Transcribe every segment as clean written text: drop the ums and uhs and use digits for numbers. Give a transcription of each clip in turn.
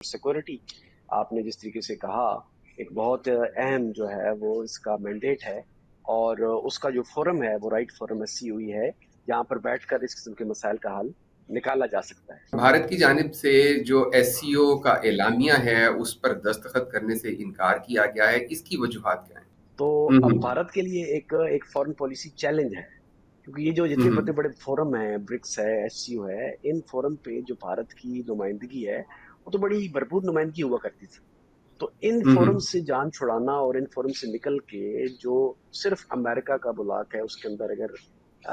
Security आपने जिस तरीके से कहा, एक बहुत अहम जो है वो इसका मैंडेट है, और उसका जो फोरम है वो राइट फोरम एससीओई है, जहाँ पर बैठकर इस किस्म के मसाइल का हल निकाला जा सकता है। भारत की जानिब से जो एससीओ का एलामिया है उस पर दस्तखत करने से इनकार किया गया है, इसकी वजूहात क्या है? तो अब भारत के लिए एक एक फॉरेन पॉलिसी चैलेंज है, क्योंकि ये जो जितने बड़े बड़े फोरम हैं, ब्रिक्स है, एससीओ है, इन फोरम पे जो भारत की नुमाइंदगी है वो तो बड़ी भरपूर नुमाइंदगी हुआ करती थी। तो इन फोरम से जान छुड़ाना और इन फोरम से निकल के जो सिर्फ अमेरिका का ब्लॉक है उसके अंदर अगर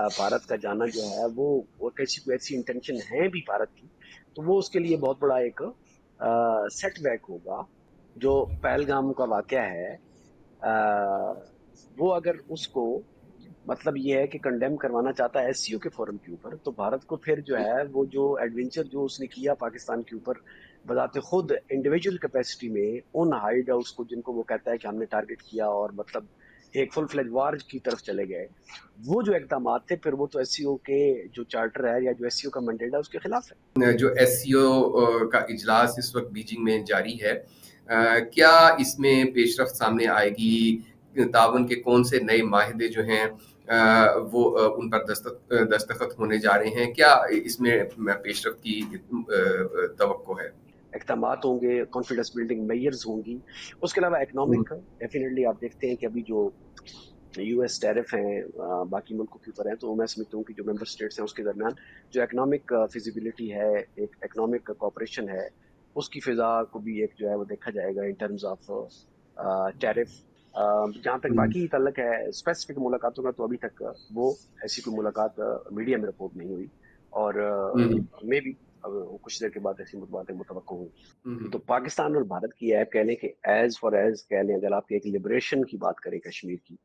भारत का जाना जो है वो कैसी कोई ऐसी इंटेंशन है भी भारत की, तो वो उसके लिए बहुत बड़ा एक सेटबैक होगा। जो पहलगाम का वाकया है, वो अगर उसको मतलब ये है कि कंडेम करवाना चाहता है एससीओ के फोरम के ऊपर, तो भारत को फिर जो है वो जो एडवेंचर जो उसने किया पाकिस्तान के ऊपर बताते खुद इंडिविजुअल कैपेसिटी में उन हाइड हाउस को जिनको वो कहता है कि हमने टारगेट किया और मतलब एक फुल फ्लेज वार की तरफ चले गए, वो जो इकदाम थे फिर वो तो एससीओ के जो चार्टर है या जो एससीओ का मैंडेट है उसके खिलाफ है। जो एससीओ का इजलास इस वक्त बीजिंग में जारी है, क्या इसमें पेशरफ्त सामने आएगी? ताउन के कौन से नए माहिदे जो हैं वो उन पर दस्तखत होने जा रहे हैं? क्या इसमें पेशरफ्त की तवक्को है? इकदामात होंगे, कॉन्फिडेंस बिल्डिंग मेयर्स होंगी। उसके अलावा इकोनॉमिक डेफिनेटली आप देखते हैं कि अभी जो यूएस टैरिफ हैं बाकी मुल्कों के ऊपर हैं, तो मैं समझता हूँ कि जो मेंबर स्टेट्स हैं उसके दरमियान जो इकोनॉमिक फिजिबिलिटी है, एक इकोनॉमिक कोऑपरेशन है, उसकी फिजा को भी एक जो है वो देखा जाएगा इन टर्म्स ऑफ टैरिफ। जहाँ तक बाकी तल्लक है स्पेसिफिक मुलाकातों का, तो अभी तक वो ऐसी कोई मुलाकात मीडिया में रिपोर्ट नहीं हुई, और मे भी कुछ देर के बाद ऐसी बातें मुतवक्को हुई। तो पाकिस्तान और भारत की ऐप कह लें कि एज फॉर एज कह लें, अगर आप एक लिबरेशन की बात करें कश्मीर की,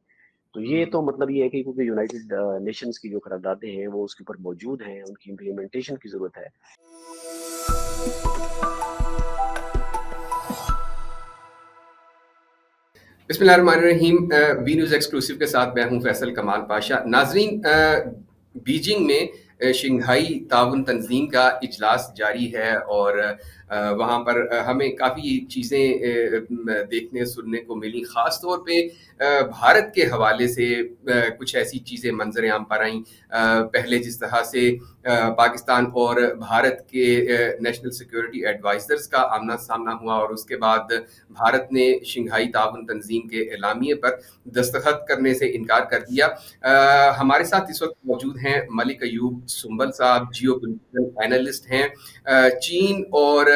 तो ये तो मतलब ये है कि क्योंकि यूनाइटेड नेशंस की जो करारदादें हैं वो उसके ऊपर मौजूद हैं, उनकी इम्प्लीमेंटेशन की जरूरत है। बिस्मिल्लाहिर्रहमानिर्रहीम। बी न्यूज़ एक्सक्लूसिव के साथ मैं हूं फैसल कमाल पाशा। नाजरीन, बीजिंग में शंघाई ताउन तंजीम का इजलास जारी है और वहाँ पर हमें काफ़ी चीज़ें देखने सुनने को मिली। ख़ास तौर पे भारत के हवाले से कुछ ऐसी चीज़ें मंजर आम पर आईं। पहले जिस तरह से पाकिस्तान और भारत के नेशनल सिक्योरिटी एडवाइज़र्स का आमना सामना हुआ और उसके बाद भारत ने शंघाई ताउन तंजीम के एलामिये पर दस्तखत करने से इनकार कर दिया। हमारे साथ इस वक्त मौजूद हैं मलिक अयूब सुंबल साहब, जियो पॉलिटिकल एनालिस्ट हैं, चीन और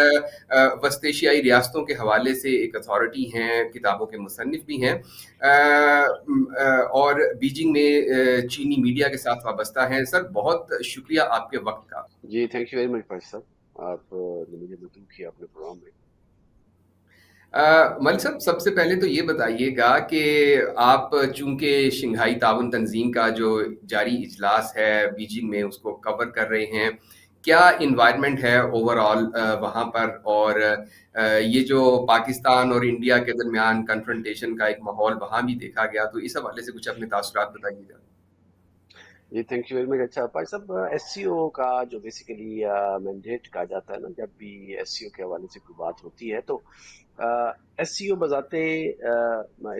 वस्त एशियाई रियासतों के हवाले से एक अथॉरिटी हैं, किताबों के मुसन्निफ भी हैं, और बीजिंग में चीनी मीडिया के साथ वाबस्ता हैं। सर, बहुत शुक्रिया आपके वक्त का। जी थैंक यू वेरी मच भाई साहब, आपने मुझे मदद किया अपने प्रोग्राम में। मलिक साहब, सबसे पहले तो ये बताइएगा कि आप चूंकि शंघाई ताउन तंजीम का जो जारी इजलास है बीजिंग में उसको कवर कर रहे हैं, क्या इन्वायरमेंट है ओवरऑल वहाँ पर? और ये जो पाकिस्तान और इंडिया के दरमियान कन्फ्रंटेशन का एक माहौल वहाँ भी देखा गया, तो इस हवाले से कुछ अपने तासुरात बताइएगा। जी थैंक यू वेरी मच। अच्छा भाई साहब, एससीओ का जो बेसिकली मैंडेट कहा जाता है ना, जब भी एससीओ के हवाले से कोई बात होती है, तो एससीओ बजाते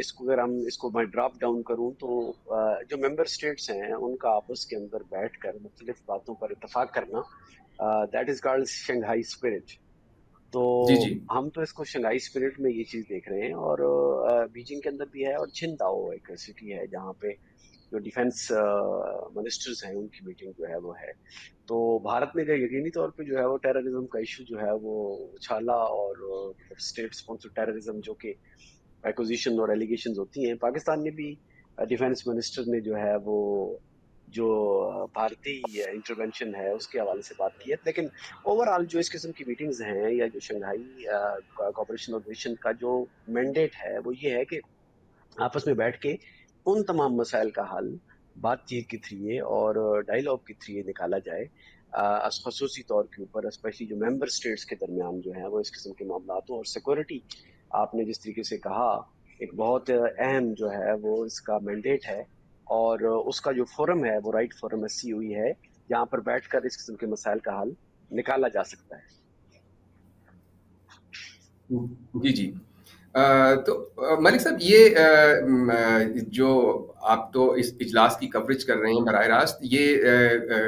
इसको अगर हम इसको मैं ड्रॉप डाउन करूं तो जो मेंबर स्टेट्स हैं उनका आपस के अंदर बैठकर मुख्तलिफ बातों पर इतफाक करना, that is called Shanghai spirit. तो जी जी। हम तो इसको शंघाई स्पिरिट में ये चीज देख रहे हैं, और बीजिंग के अंदर भी है, और छिंदाओ एक सिटी है जहाँ पे जो डिफेंस मिनिस्टर्स हैं उनकी मीटिंग जो है वो है। तो भारत ने जो यकीनी तौर पे जो है वो टेररिज्म का इशू जो है वो उछाला, और मतलब स्टेट स्पॉन्सर्ड टेररिज्म जो कि एक्विजिशन और एलिगेशंस होती हैं, पाकिस्तान ने भी डिफेंस मिनिस्टर ने जो है वो जो भारतीय इंटरवेंशन है उसके हवाले से बात की है। लेकिन ओवरऑल जो इस किस्म की मीटिंग्स हैं या जो शंघाई कॉपरेशन ऑर्गेनाइजेशन का जो मैंडेट है वो ये है कि आपस में बैठ के उन तमाम मसाइल का हल बातचीत के थ्रिए और डायलॉग के थ्रिए निकाला जाए, खसूसी तौर के ऊपर स्पेशली जो मेंबर स्टेट्स के दरमियान जो है वो इस किस्म के मामलातों, और सिक्योरिटी आपने जिस तरीके से कहा, एक बहुत अहम जो है वो इसका मैंडेट है, और उसका जो फोरम है वो राइट फोरम एससीओई है, जहाँ पर बैठकर इस किस्म के मसाइल का हल निकाला जा सकता है। जी, जी। तो मलिक साहब, ये जो आप तो इस इजलास की कवरेज कर रहे हैं बराह रास्त, ये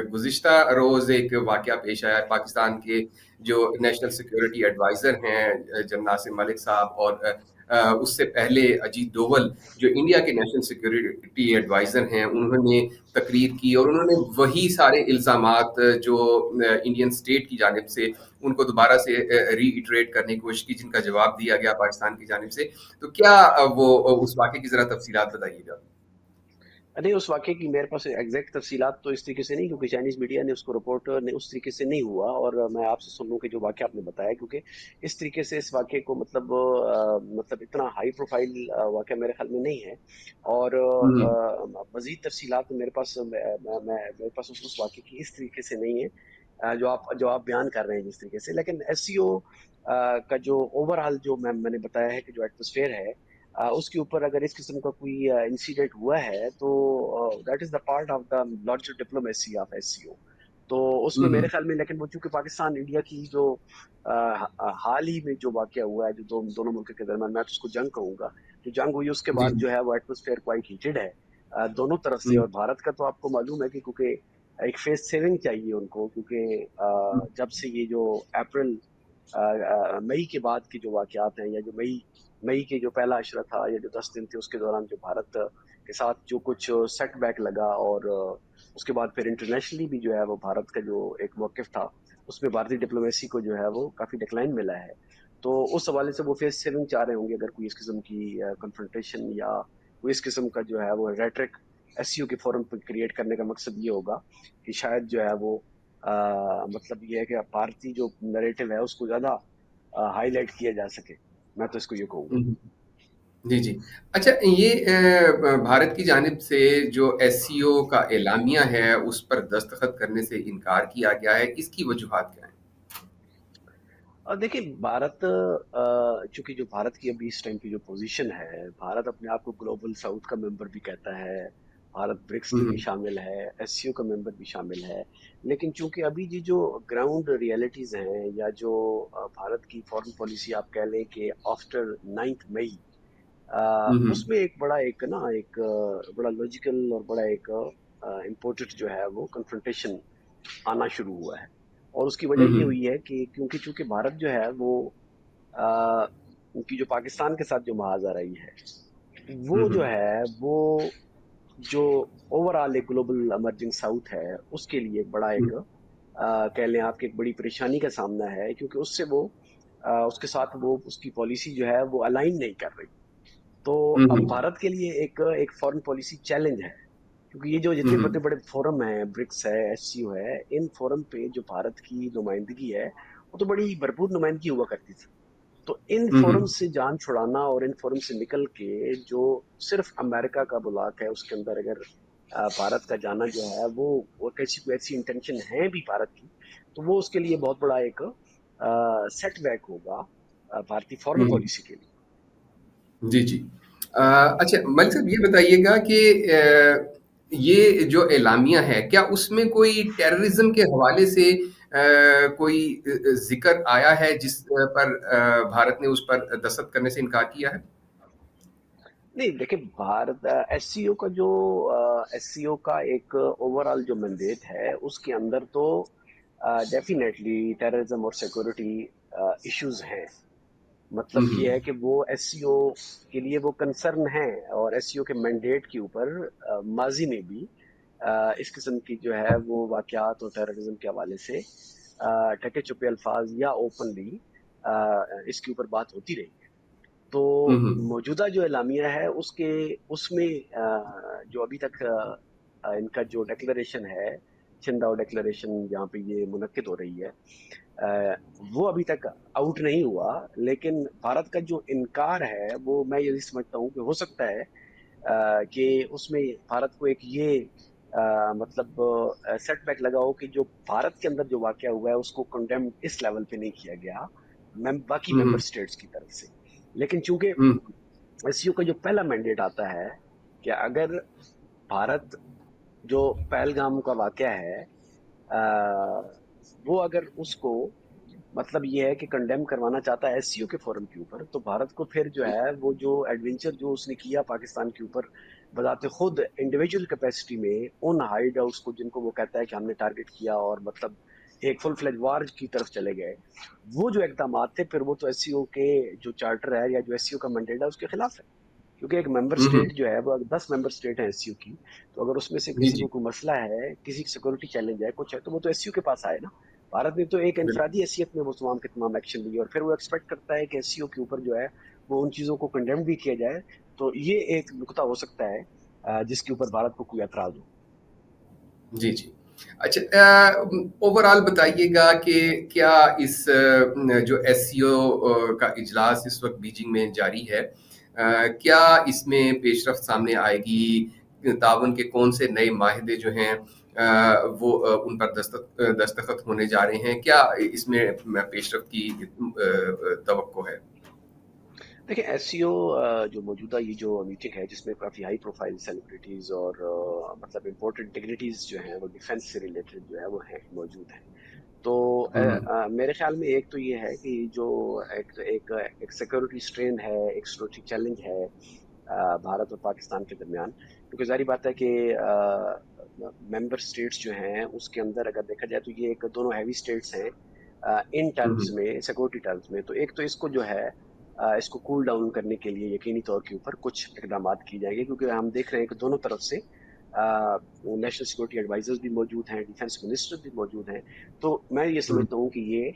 गुज़िश्ता रोज़ एक वाक़या पेश आया पाकिस्तान के जो नेशनल सिक्योरिटी एडवाइज़र हैं जनाब नासिम मलिक साहब, और उससे पहले अजीत डोवल जो इंडिया के नेशनल सिक्योरिटी एडवाइज़र हैं, उन्होंने तकरीर की और उन्होंने वही सारे इल्ज़ामात जो इंडियन स्टेट की जानिब से उनको दोबारा से रीइटरेट करने की कोशिश की, जिनका जवाब दिया गया पाकिस्तान की जानिब से। तो क्या वो उस वाक़ये की ज़रा तफ़सीलात बताइएगा? नहीं, उस वाक़ये की मेरे पास एग्ज़ैक्ट तफ़सीलात तो इस तरीके से नहीं, क्योंकि चाइनीज़ मीडिया ने उसको रिपोर्ट ने उस तरीके से नहीं हुआ, और मैं आपसे सुन लूँ कि जो वाक़या आपने बताया, क्योंकि इस तरीके से इस वाक़ये को मतलब इतना हाई प्रोफ़ाइल वाक़या मेरे ख़्याल में नहीं है। और हुँ, मज़ीद तफ़सीलात मेरे पास मेरे पास उस वाक़ये की इस तरीके से नहीं है, जो आप बयान कर रहे हैं जिस तरीके से। लेकिन एससीओ का जो ओवरऑल जो मैंने बताया है कि जो एटमॉस्फेयर है, उसके ऊपर अगर इस किस्म का कोई इंसिडेंट हुआ है, तो that is the part of the larger diplomacy of SCO. तो हुँ, उसमें मेरे हुँ, ख्याल में, लेकिन वो चूंकि पाकिस्तान इंडिया की जो हाल ही में जो वाकया हुआ है, जो दोनों मुल्क के दरमियान, मैं तो उसको जंग कहूंगा, जो जंग हुई उसके जी, बाद जी। जो है वो एटमोसफेयर क्वाइट हीटेड है दोनों तरफ से। हुँ, और भारत का तो आपको मालूम है कि क्योंकि एक फेस सेविंग चाहिए उनको, क्योंकि हुँ, जब से ये जो अप्रैल मई के बाद के जो वाकयात हैं, या जो मई मई के जो पहला अशरा था, या जो 10 दिन थे, उसके दौरान जो भारत के साथ जो कुछ सेटबैक लगा, और उसके बाद फिर इंटरनेशनली भी जो है वो भारत का जो एक मौक़िफ़ था, उसमें भारतीय डिप्लोमेसी को जो है वो काफ़ी डिक्लाइन मिला है। तो उस हवाले से वो फेस सेविंग चाह रहे होंगे, अगर कोई इस किस्म की कन्फ्रंटेशन या कोई इस किस्म का जो है वो रेटरिक एससीओ के फोरम पर क्रिएट करने का मकसद ये होगा कि शायद जो है वो मतलब ये है कि भारतीय जो नैरेटिव है उसको ज़्यादा हाईलाइट किया जा सके। मैं तो इसको ये कहूँगा। हुँ। जी, जी। अच्छा, ये भारत की जानिब से जो एससीओ का एलामिया है, उस पर दस्तखत करने से इनकार किया गया है, इसकी वजूहात क्या हैं? और देखिए, भारत चूंकि जो भारत की अभी इस टाइम की जो पोजीशन है, भारत अपने आप को ग्लोबल साउथ का मेंबर भी कहता है, भारत ब्रिक्स हुँ, में भी हुँ। शामिल है, एससीओ का मेंबर भी शामिल है। लेकिन चूंकि अभी ये जो ग्राउंड रियलिटीज हैं, या जो भारत की फॉरेन पॉलिसी आप कह लें कि आफ्टर 9th मई, हुँ, हुँ। उसमें एक बड़ा लॉजिकल और बड़ा एक इम्पोर्टेंट जो है वो कन्फ्रंटेशन आना शुरू हुआ है। और उसकी हुँ, वजह ये हुँ। हुई है कि क्योंकि चूंकि भारत जो है वो आ, उनकी जो पाकिस्तान के साथ जो महाजराई है, हुँ, वो जो हुँ। है वो जो ओवरऑल एक ग्लोबल इमर्जिंग साउथ है, उसके लिए एक बड़ा हुँ, एक कह लें आपकी एक बड़ी परेशानी का सामना है, क्योंकि उससे वो उसके साथ वो उसकी पॉलिसी जो है वो अलाइन नहीं कर रही। तो हुँ, अब हुँ। भारत के लिए एक एक फॉरेन पॉलिसी चैलेंज है, क्योंकि ये जो हुँ, जितने बड़े हुँ। बड़े फोरम हैं, ब्रिक्स है, एससीओ है, इन फोरम पे जो भारत की नुमाइंदगी है, वो तो बड़ी भरपूर नुमाइंदगी हुआ करती थी। तो इन हुँ, फोरम हुँ। से जान छुड़ाना, और इन फोरम से निकल के जो सिर्फ अमेरिका का बुलाक है, उसके अंदर अगर भारत का जाना जो है वो कैसी कोई ऐसी इंटेंशन है भी भारत की, तो वो उसके लिए बहुत बड़ा एक सेटबैक होगा भारतीय फॉरेन हुँ, हुँ। पॉलिसी के लिए। जी, जी। अच्छा, मलिक साहब, ये बताइएगा कि ये जो एलामिया है, क्या उसमें कोई टेररिज़्म के हवाले से कोई ज़िक्र आया है जिस पर भारत ने उस पर दस्तखत करने से इनकार किया है? नहीं, देखिए, भारत एससीओ का जो एससीओ का एक ओवरऑल जो मैंडेट है, उसके अंदर तो डेफिनेटली टेररिज्म और सिक्योरिटी इश्यूज हैं। हुँ, मतलब ये है हुँ। कि वो एससीओ के लिए वो कंसर्न है, और एससीओ के मैंडेट के ऊपर माजी में भी इस किस्म की जो है वो वाकयात और टेररिज्म के हवाले से ढके छुपे अल्फाज या ओपनली इसके ऊपर बात होती रही है। तो हुँ, हुँ। मौजूदा जो एलामिया है उसके उसमें जो अभी तक इनका जो डिक्लेरेशन है, छिंदाओ डिक्लेरेशन, जहाँ पे ये मुनक्किद हो रही है, अ, वो अभी तक आउट नहीं हुआ। लेकिन भारत का जो इनकार है, वो मैं यही समझता हूँ कि हो सकता है कि उसमें भारत को एक ये मतलब सेटबैक लगा हो कि जो भारत के अंदर जो वाकया हुआ है उसको कंडेम इस लेवल पे नहीं किया गया बाकी हुँ, मेंबर हुँ। स्टेट्स की तरफ से। लेकिन चूंकि हुँ, एससीओ का जो पहला मैंडेट आता है कि अगर भारत जो पहलगाम का वाकया है, वो अगर उसको मतलब ये है कि कंडेम करवाना चाहता है एससीओ के फोरम के ऊपर, तो भारत को फिर जो है वो जो एडवेंचर जो उसने किया पाकिस्तान के ऊपर बताते खुद इंडिविजुअल कैपेसिटी में उन हाइड हाउस को जिनको वो कहता है कि हमने टारगेट किया और मतलब एक फुल फ्लेज वार की तरफ चले गए, वो जो इकदाम थे फिर वो तो एससीओ के जो चार्टर है या जो एससीओ का मैंडेट है उसके खिलाफ है। क्योंकि एक मेंबर हुँ, हुँ। स्टेट जो है वो 10 मेंबर स्टेट है एससीओ की, तो अगर उसमें से जी, किसी को जी। कोई मसला है, किसी की सिक्योरिटी चैलेंज है, कुछ है, तो वो तो एससीओ के पास आए ना। भारत ने तो एक बिल्कुल। इनफरादी हैसियत में वो तमाम के तमाम एक्शन लिए और फिर वो एक्सपेक्ट करता है कि एससीओ के ऊपर जो है वो उन चीजों को कंडेम भी किया जाए। तो ये एक नुकता हो सकता है जिसके ऊपर भारत को कोई एतराज हो। जी, जी। अच्छा, ओवरऑल बताइएगा कि क्या इस जो एससीओ का इजलास इस वक़्त बीजिंग में जारी है, क्या इसमें पेशरफ्त सामने आएगी? ताउन के कौन से नए माहिदे जो हैं वो उन पर दस्तखत होने जा रहे हैं? क्या इसमें पेशरफ्त की तवक्को है? देखिए एससीओ जो मौजूदा ये जो मीटिंग है जिसमें काफ़ी हाई प्रोफाइल सेलिब्रिटीज़ और मतलब इम्पोर्टेंट डिग्निटीज़ जो हैं वो डिफेंस से रिलेटेड जो है वो हैं मौजूद हैं। तो हुँ, हुँ। मेरे ख्याल में एक तो ये है कि जो एक एक एक सिक्योरिटी स्ट्रेन है, एक सिक्योरिटी चैलेंज है भारत और पाकिस्तान के दरमियान, क्योंकि जारी बात है कि मेंबर स्टेट्स जो हैं उसके अंदर अगर देखा जाए तो ये एक दोनों हैवी स्टेट्स हैं इन हुँ, टर्म्स हुँ। में, सिक्योरिटी टर्म्स में। तो एक तो इसको जो है इसको कूल डाउन करने के लिए यकीनी तौर के ऊपर कुछ इकदाम किए जाएंगे, क्योंकि हम देख रहे हैं कि दोनों तरफ से नेशनल सिक्योरिटी एडवाइजर्स भी मौजूद हैं, डिफेंस मिनिस्टर भी मौजूद हैं। तो मैं ये हुँ, समझता हूँ कि ये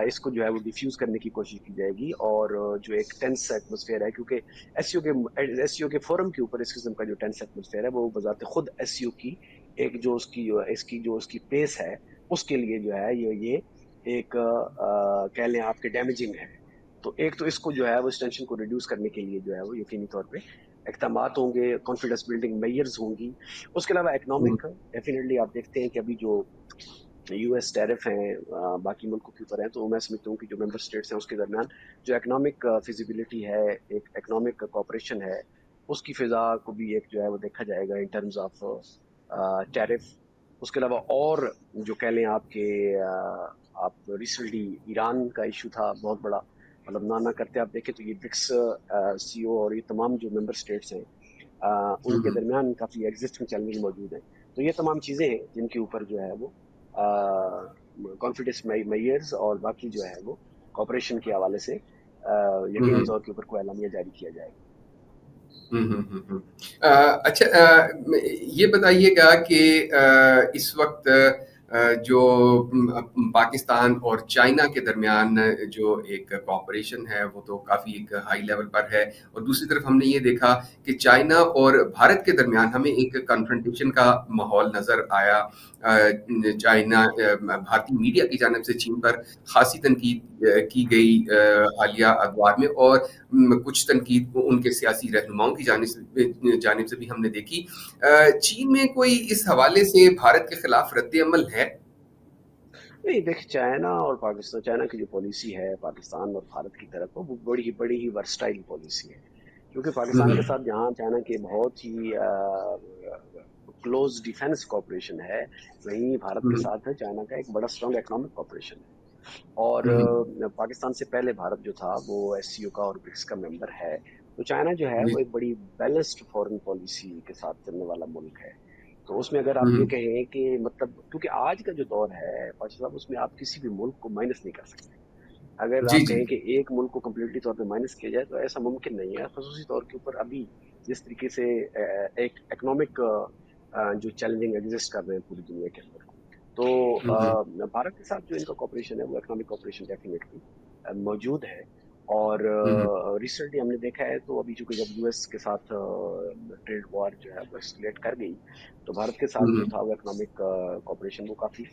इसको जो है वो डिफ्यूज करने की कोशिश की जाएगी और जो एक टेंस एटमोसफेयर है, क्योंकि एससीओ के फोरम के ऊपर इस किस्म का जो टेंस एटमोसफेयर है वो बजाते खुद एससीओ की एक जो उसकी इसकी जो उसकी पेस है उसके लिए जो है ये एक कह लें आपके डैमेजिंग है। तो एक तो इसको जो है वो इस टेंशन को रिड्यूस करने के लिए जो है वो यकीनी तौर पे इकदाम होंगे, कॉन्फिडेंस बिल्डिंग मेयर्स होंगी। उसके अलावा हुँ। इकोनॉमिक डेफिनेटली आप देखते हैं कि अभी जो यूएस टैरिफ हैं बाकी मुल्कों के ऊपर हैं, तो मैं समझता हूँ कि जो मेंबर स्टेट्स हैं उसके दरमियान जो इकोनॉमिक फिजिबिलिटी है, एक इकोनॉमिक कॉपरेशन है, उसकी फिजा को भी एक जो है वो देखा जाएगा इन टर्म्स ऑफ टैरिफ। उसके अलावा और जो कह लें आपके आप रिसेंटली ईरान का इशू था बहुत बड़ा, मतलब ना ना करते आप देखें तो ये ब्रिक्स सीओ और ये तमाम जो मेंबर स्टेट्स हैं हुँ, उनके हुँ। दरमियान काफ़ी एग्जिस्टिंग चैलेंज मौजूद हैं। तो ये तमाम चीज़ें हैं जिनके ऊपर जो है वो कॉन्फिडेंस मेयर्स और बाकी जो है वो कॉपरेशन के हवाले से हुँ, यकीनी हुँ। तौर के ऊपर कोई एलामिया जारी किया जाएगा। हुँ, हुँ, हुँ, हुँ। अच्छा, ये बताइएगा कि इस वक़्त जो पाकिस्तान और चाइना के दरमियान जो एक कॉपरेशन है, वो तो काफ़ी एक हाई लेवल पर है, और दूसरी तरफ हमने ये देखा कि चाइना और भारत के दरमियान हमें एक कन्फ्रंटेशन का माहौल नज़र आया। चाइना भारतीय मीडिया की जानिब से चीन पर ख़ासी तनकीद की गई हालिया अखबार में, और कुछ तनकीद उनके सियासी रहनुमाओं की जानिब से भी हमने देखी। चीन में कोई इस हवाले से भारत के खिलाफ रद्द-ए-अमल है? नहीं देखिए चाइना और पाकिस्तान, चाइना की जो पॉलिसी है पाकिस्तान और भारत की तरफ वो बड़ी ही वर्सटाइल पॉलिसी है, क्योंकि हुँ, पाकिस्तान के हुँ। साथ जहाँ चाइना के बहुत ही क्लोज डिफेंस कॉपरेशन है, वहीं भारत हुँ, के हुँ। साथ है चाइना का एक बड़ा स्ट्रॉन्ग इकोनॉमिक कॉपरेशन है। और हुँ, हुँ। पाकिस्तान से पहले भारत जो था वो एससीओ का और ब्रिक्स का मेंबर है। तो चाइना जो है जी। वो एक बड़ी बैलेंस्ड फॉरेन पॉलिसी के साथ चलने वाला मुल्क है। तो उसमें अगर हुँ, आप ये हुँ। कहें कि मतलब क्योंकि आज का जो दौर है पाशा साहब उसमें आप किसी भी मुल्क को माइनस नहीं कर सकते। अगर जी, आप जी। कहें कि एक मुल्क को कम्प्लीटली तौर पे माइनस किया जाए तो ऐसा मुमकिन नहीं है, खसूसी तौर के ऊपर अभी जिस तरीके से एक इकोनॉमिक जो चैलेंजिंग एग्जिस्ट कर रहे हैं पूरी दुनिया के अंदर। तो हुँ, हुँ। भारत के साथ जो इनका कॉपरेशन है वो इकोनॉमिक कॉपरेशन डेफिनेटली मौजूद है। और हुँ, हुँ। रिसेंटली हमने देखा है तो अभी चूंकि जब यूएस के साथ ट्रेड वॉर जो है वो एस्केलेट कर गई, तो भारत के हुँ, साथ जो हुँ। था वो इकोनॉमिक कॉपरेशन वो काफी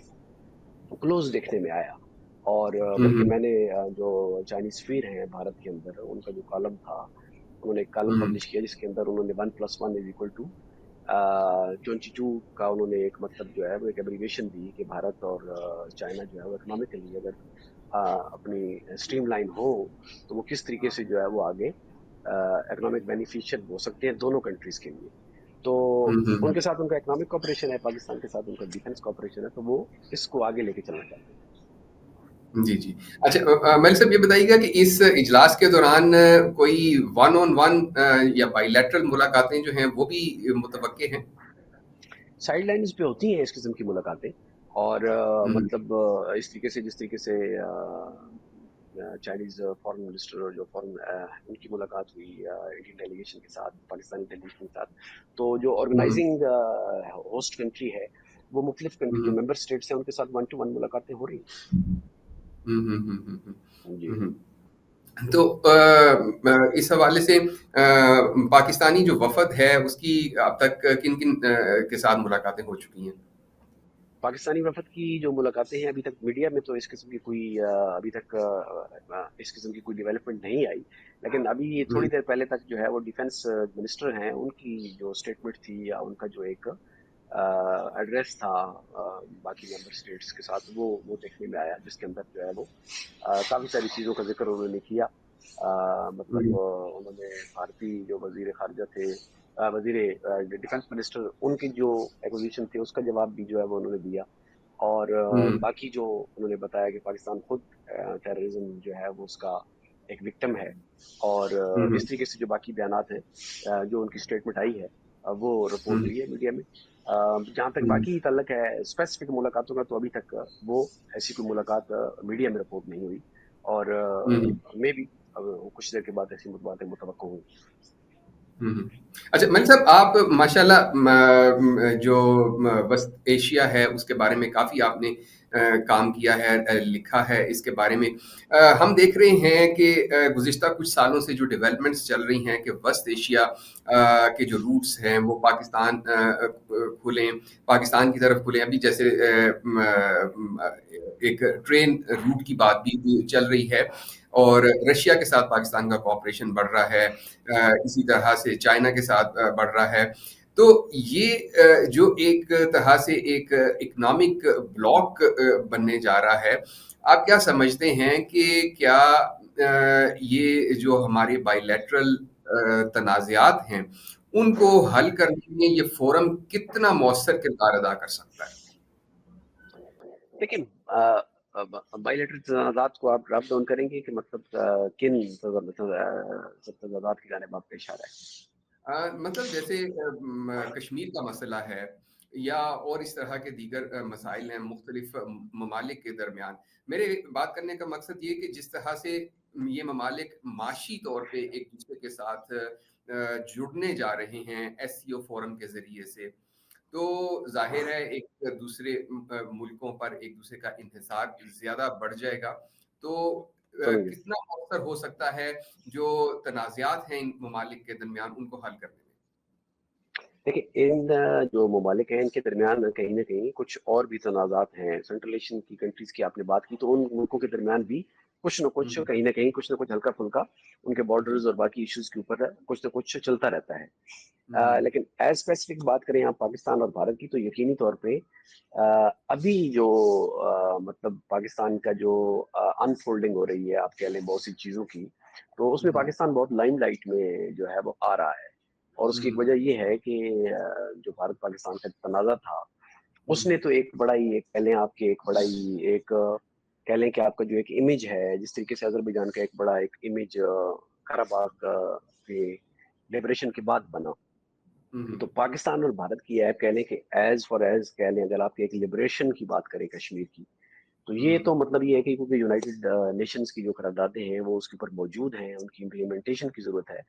क्लोज देखने में आया। और हुँ, बल्कि हुँ। मैंने जो चाइनीज फीर हैं भारत के अंदर उनका जो कॉलम था, उन्होंने एक कॉलम हुँ, हुँ। पब्लिश किया जिसके अंदर उन्होंने 1+1 = 22 का उन्होंने एक मतलब जो है वो एक एब्रीवेशन दी कि भारत और चाइना जो है वो इकोनॉमिकली अगर अपनी स्ट्रीमलाइन हो तो वो किस तरीके से जो है वो आगे इकोनॉमिक बेनिफिशियल हो सकते हैं दोनों कंट्रीज के लिए। तो हुँ, हुँ, हुँ। उनके साथ उनका इकोनॉमिक कॉपरेशन है, पाकिस्तान के साथ उनका डिफेंस कॉपरेशन है, तो वो इसको आगे लेके चलना चाहते हैं। जी, जी। अच्छा, मलिक साहब ये बताइएगा कि इस इजलास के दौरान कोई वन ऑन वन या बायलैटरल मुलाकातें जो हैं वो भी मुतवक्के हैं? साइड लाइन्स पे होती हैं इस किस्म की मुलाकातें, और हुँ, मतलब इस तरीके से, जिस तरीके से चाइनीज फॉरेन मिनिस्टर और जो फॉरेन उनकी मुलाकात हुई इंडियन डेलीगेशन के साथ, पाकिस्तानी डेलीगेशन के साथ, तो जो हुँ, ऑर्गेनाइजिंग होस्ट कंट्री है, वो मुख्तलिफ कंट्री जो हुँ, मेंबर स्टेट्स हैं उनके साथ वन टू वन मुलाकातें हो रही हुँ, हुँ, हुँ, हुँ, हुँ, हैं जी। हुँ, हुँ। तो इस हवाले से पाकिस्तानी जो वफ़द है उसकी अब तक किन-किन के साथ मुलाकातें हो चुकी हैं? पाकिस्तानी वफद की जो मुलाकातें हैं, अभी तक मीडिया में तो इस किस्म की कोई अभी तक इस किस्म की कोई डेवलपमेंट नहीं आई, लेकिन अभी हुँ, थोड़ी देर पहले तक जो है वो डिफेंस मिनिस्टर हैं, उनकी जो स्टेटमेंट थी या उनका जो एक एड्रेस था बाकी मेंबर स्टेट्स के साथ, वो देखने में आया, जिसके अंदर जो है वो काफ़ी सारी चीज़ों का जिक्र उन्होंने किया। मतलब हुँ, उन्होंने भारतीय जो वजीर खारजा थे, वजीर डिफेंस मिनिस्टर, उनकी जो एक्विजिशन थी उसका जवाब भी जो है वो उन्होंने दिया। और हुँ, बाकी जो उन्होंने बताया कि पाकिस्तान खुद टेररिज्म जो है वो उसका एक विक्टिम है, और हुँ, हुँ, इस तरीके से जो बाकी बयानात हैं, जो उनकी स्टेटमेंट आई है, वो रिपोर्ट हुँ, हुई है मीडिया में। जहाँ तक हुँ, बाकी ताल्लुक है स्पेसिफिक मुलाकातों का, तो अभी तक वो ऐसी कोई मुलाकात मीडिया में रिपोर्ट नहीं हुई, और हुँ, मे भी कुछ देर के बाद ऐसी बातें मुतवक्को हुई। हुँ, हुँ। अच्छा, मलिक साहब आप माशाल्लाह जो वस्त एशिया है उसके बारे में काफ़ी आपने काम किया है, लिखा है इसके बारे में। हम देख रहे हैं कि गुज़िश्ता कुछ सालों से जो डेवलपमेंट्स चल रही हैं कि वस्त एशिया के जो रूट्स हैं वो पाकिस्तान खुलें, पाकिस्तान की तरफ खुलें। अभी जैसे एक ट्रेन रूट की बात भी चल रही है और रशिया के साथ पाकिस्तान का कोऑपरेशन बढ़ रहा है। इसी तरह से चाइना के साथ बढ़ रहा है। तो ये जो एक तरह से एक इकोनॉमिक ब्लॉक बनने जा रहा है, आप क्या समझते हैं कि क्या ये जो हमारे बायलैटरल तनाज़ात हैं, उनको हल करने में ये फ़ोरम कितना मौसर किरदार अदा कर सकता है? लेकिन बायलैटरल तनाज़ात को आप ड्रॉप डाउन करेंगे कि मतलब किन तनाज़ात की जानिब आप पेश आ रहे हैं? मतलब जैसे कश्मीर का मसला है या और इस तरह के दीगर मसाइल हैं मुख्तलिफ ममालिक के दरमियान। मेरे बात करने का मकसद ये कि जिस तरह से ये ममालिक माशी तौर पे एक दूसरे के साथ जुड़ने जा रहे हैं एससीओ फोरम के ज़रिए से, तो ज़ाहिर है एक दूसरे मुल्कों पर एक दूसरे का इंहिसार ज़्यादा बढ़ जाएगा। तो समझ गए। कितना मौसर हो सकता है जो तनाज़ात हैं इन ममालिक के दरमियान उनको हल करने में? देखिए, इन जो ममालिक हैं इनके दरमियान कहीं न कहीं कुछ और भी तनाज़ात हैं। सेंट्रल एशियन की कंट्रीज़ की आपने बात की, तो उन मुल्कों के दरमियान भी कुछ न हुँ, कुछ, हुँ। कहीं न कहीं कुछ न कुछ हल्का-फुल्का उनके जी। बॉर्डर्स और बाकी इश्यूज़ के ऊपर कुछ न कुछ चलता रहता है। हुँ, हुँ। लेकिन एज़ स्पेसिफिक बात करें आप पाकिस्तान और भारत की, तो यकीनी तौर पे अभी जो मतलब पाकिस्तान का जो अनफ़ोल्डिंग हो रही है, आप कह लें बहुत सी चीज़ों की, तो हुँ, उसमें हुँ। पाकिस्तान बहुत लाइमलाइट में जो है वो आ रहा है। और हुँ, उसकी एक हुँ। वजह ये है कि जो भारत-पाकिस्तान का तनाज़ा था, हुँ, उसने हुँ। तो एक बड़ा ही, एक कह लें आपके एक बड़ा ही एक कह लें कि आपका जो एक इमेज है, जिस तरीके से अज़रबैजान का एक बड़ा एक इमेज काराबाग के लिबरेशन के बाद बना। हुँ, हुँ। तो पाकिस्तान और भारत की ऐप कह लें कि एज़ फॉर एज़ कह लें, अगर आप एक लिबरेशन की बात करें कश्मीर की, तो हुँ, ये हुँ। तो मतलब ये है कि क्योंकि यूनाइटेड नेशंस की जो करारदादें हैं वो उसके ऊपर मौजूद हैं, उनकी इम्प्लीमेंटेशन की ज़रूरत है।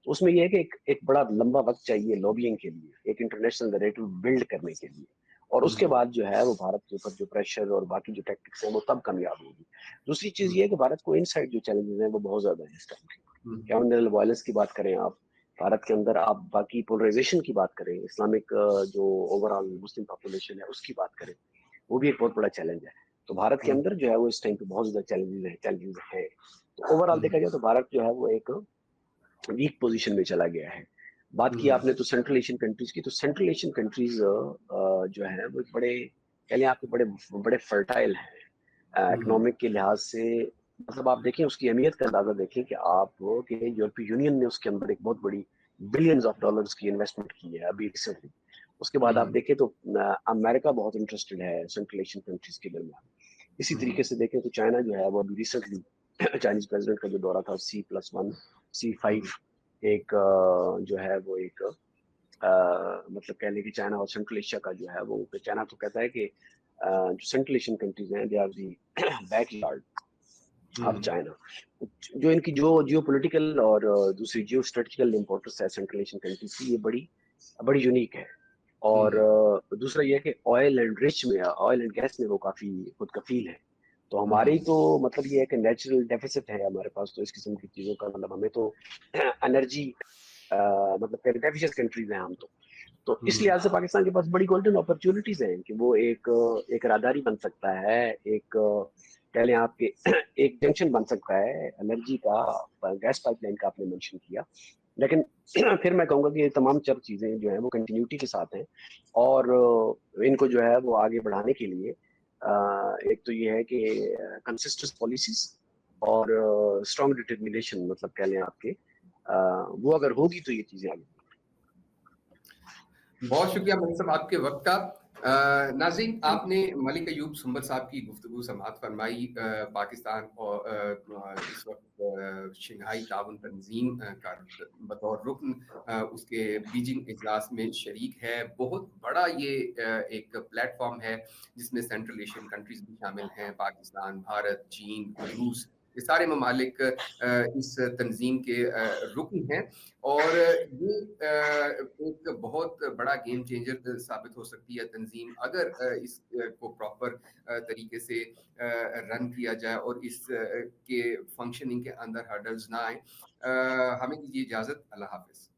तो उसमें ये है कि एक बड़ा लंबा वक़्त चाहिए लॉबिंग के लिए, एक इंटरनेशनल नैरेटिव बिल्ड करने के लिए, और हुँ, उसके हुँ। बाद जो है वो भारत के ऊपर जो प्रेशर और बाकी जो टैक्टिक्स हैं वो तब कामयाब होगी। दूसरी चीज़ हुँ, ये है कि भारत को इनसाइड जो चैलेंजेज़ हैं वो बहुत ज़्यादा हैं इस टाइम के ऊपर। हुँ। कम्युनल वायलेंस की बात करें आप, भारत के अंदर आप बाकी पोलराइज़ेशन की बात करें, इस्लामिक जो ओवरऑल मुस्लिम पॉपुलेशन है उसकी बात करें, वो भी एक बहुत बड़ा चैलेंज है। तो भारत के हुँ, अंदर जो है वो इस टाइम पे बहुत ज़्यादा चैलेंजेज़ हैं। तो ओवरऑल हुँ। देखा जाए तो भारत जो है वो एक वीक पोजीशन में चला गया है। बात हुँ, की हुँ। आपने तो सेंट्रल एशियन कंट्रीज की, तो सेंट्रल एशियन कंट्रीज जो है वो एक बड़े कह लें आपके बड़े बड़े फर्टाइल हैं हुँ, हुँ। इकोनॉमिक के लिहाज से। मतलब आप देखें उसकी अहमियत का अंदाजा देखें कि आप कि यूरोपीय यूनियन ने उसके अंदर एक बहुत बड़ी बिलियंस ऑफ डॉलर्स की इन्वेस्टमेंट की है अभी रिसेंटली। उसके हुँ, बाद आप हुँ। देखें तो अमेरिका बहुत इंटरेस्टेड है सेंट्रल एशियन कंट्रीज के दरमियान। اسی طریقے سے دیکھیں تو چائنا جو ہے وہ ابھی ریسنٹلی چائنیز پریزیڈنٹ کا جو دورہ تھا C+1 C5 ایک جو ہے وہ ایک مطلب کہہ لیں کہ چائنا اور سینٹرل ایشیا کا جو ہے وہ چائنا تو کہتا ہے کہ جو سینٹرل ایشین کنٹریز ہیں they are the backyard of China. جو ان کی جو جیو پولیٹیکل اور دوسری جیو اسٹریٹجیکل امپورٹنس ہے سینٹرل ایشین کنٹریز کی، یہ بڑی یونیک ہے. اور دوسرا یہ ہے کہ آئل اینڈ گیس میں وہ کافی خود کفیل ہے. تو ہماری تو مطلب یہ ہے کہ نیچرل ڈیفیسٹ ہے ہمارے پاس تو اس قسم کی چیزوں کا، مطلب ہمیں تو انرجی مطلب ڈیفیشنٹ کنٹریز ہیں ہم تو اس لحاظ سے پاکستان کے پاس بڑی گولڈن اپرچونٹیز ہیں کہ وہ ایک راداری بن سکتا ہے، ایک کہہ لیں آپ کے ایک جنکشن بن سکتا ہے انرجی کا. گیس پائپ لائن کا آپ نے مینشن کیا، لیکن پھر میں کہوں گا کہ یہ تمام چار چیزیں جو ہیں وہ کنٹینیوٹی کے ساتھ ہیں، اور ان کو جو ہے وہ آگے بڑھانے کے لیے ایک تو یہ ہے کہ کنسسٹنٹ پالیسیز اور اسٹرانگ ڈٹرمنیشن، مطلب کہہ لیں آپ کے وہ اگر ہوگی تو یہ چیزیں آگے. بہت شکریہ ملک صاحب آپ کے وقت کا. ناظرین، آپ نے ملک ایوب سنبل صاحب کی گفتگو سماعت فرمائی. پاکستان اور اس وقت شنگھائی تعاون تنظیم کا بطور رکن اس کے بیجنگ اجلاس میں شریک ہے. بہت بڑا یہ ایک پلیٹ فارم ہے جس میں سینٹرل ایشین کنٹریز بھی شامل ہیں، پاکستان، بھارت، چین، روس، یہ سارے ممالک اس تنظیم کے رکن ہیں. اور یہ ایک بہت بڑا گیم چینجر ثابت ہو سکتی ہے تنظیم اگر اس کو پراپر طریقے سے رن کیا جائے اور اس کے فنکشننگ کے اندر ہرڈلز نہ آئیں. ہمیں دیجیے اجازت. اللہ حافظ.